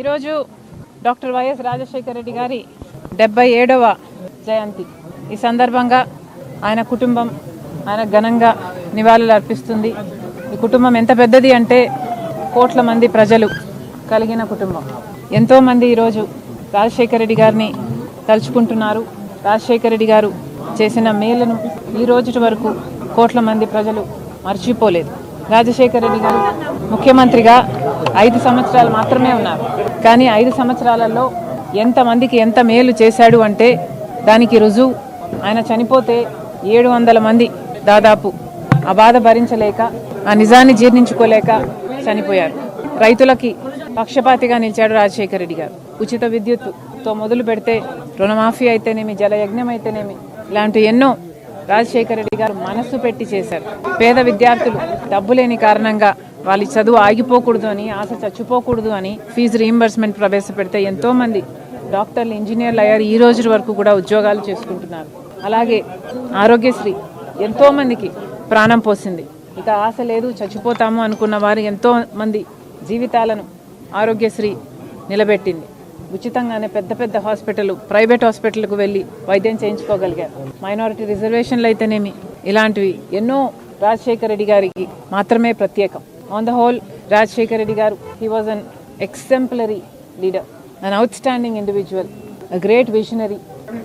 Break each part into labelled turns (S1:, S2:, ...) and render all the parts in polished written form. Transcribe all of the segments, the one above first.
S1: ఈరోజు doctor YS Rajasekhara Reddy గారి 77వ జయంతి. ఈ సందర్భంగా ఆయన కుటుంబం ఆయన ఘనంగా నివాళులు అర్పిస్తుంది. ఈ కుటుంబం ఎంత పెద్దది అంటే కోట్ల మంది ప్రజలు కలిగిన కుటుంబం. ఎంతోమంది ఈరోజు రాజశేఖర రెడ్డి గారిని తలుచుకుంటున్నారు. రాజశేఖర రెడ్డి గారు చేసిన మేలును ఈ రోజు వరకు కోట్ల మంది ప్రజలు మర్చిపోలేదు. రాజశేఖర రెడ్డి గారు ముఖ్యమంత్రిగా 5 సంవత్సరాలు మాత్రమే ఉన్నారు. కానీ 5 సంవత్సరాలలో ఎంతమందికి ఎంత మేలు చేశాడు అంటే దానికి రుజువు ఆయన చనిపోతే 700 మంది దాదాపు ఆ బాధ భరించలేక ఆ నిజాన్ని జీర్ణించుకోలేక చనిపోయారు. రైతులకి పక్షపాతిగా నిలిచాడు రాజశేఖర రెడ్డి గారు. ఉచిత విద్యుత్తుతో మొదలు పెడితే రుణమాఫీ అయితేనేమి, జలయజ్ఞం అయితేనేమి, ఇలాంటి ఎన్నో రాజశేఖర రెడ్డి గారు మనస్సు పెట్టి చేశారు. పేద విద్యార్థులు డబ్బు లేని కారణంగా వాళ్ళ చదువు ఆగిపోకూడదు అని, ఆశ చచ్చిపోకూడదు అని ఫీజు రీయింబర్స్మెంట్ ప్రవేశపెడితే ఎంతోమంది డాక్టర్లు, ఇంజనీర్లు అయ్యారు. ఈ రోజు వరకు కూడా ఉద్యోగాలు చేసుకుంటున్నారు. అలాగే ఆరోగ్యశ్రీ ఎంతోమందికి ప్రాణం పోసింది. ఇక ఆశ లేదు, చచ్చిపోతాము అనుకున్న వారు ఎంతోమంది జీవితాలను ఆరోగ్యశ్రీ నిలబెట్టింది. ఉచితంగానే పెద్ద పెద్ద ప్రైవేట్ హాస్పిటల్కు వెళ్ళి వైద్యం చేయించుకోగలిగారు. మైనారిటీ రిజర్వేషన్లు అయితేనేమి, ఇలాంటివి ఎన్నో రాజశేఖర రెడ్డి గారికి మాత్రమే ప్రత్యేకం. On the whole Rajasekhara Reddy గారు he was an exemplary leader, an outstanding individual, a great visionary.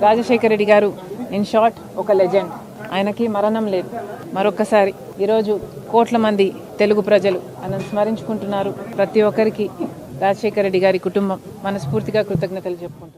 S1: Rajasekhara Reddy గారు ఇన్ షార్ట్ ఒక లెజెండ్. ఆయనకి మరణం లేదు. మరొక్కసారి ఈరోజు కోట్ల మంది తెలుగు ప్రజలు ఆయనను స్మరించుకుంటున్నారు. ప్రతి ఒక్కరికి రాజశేఖర రెడ్డి గారి కుటుంబం మనస్ఫూర్తిగా కృతజ్ఞతలు చెప్పుకుంటున్నారు.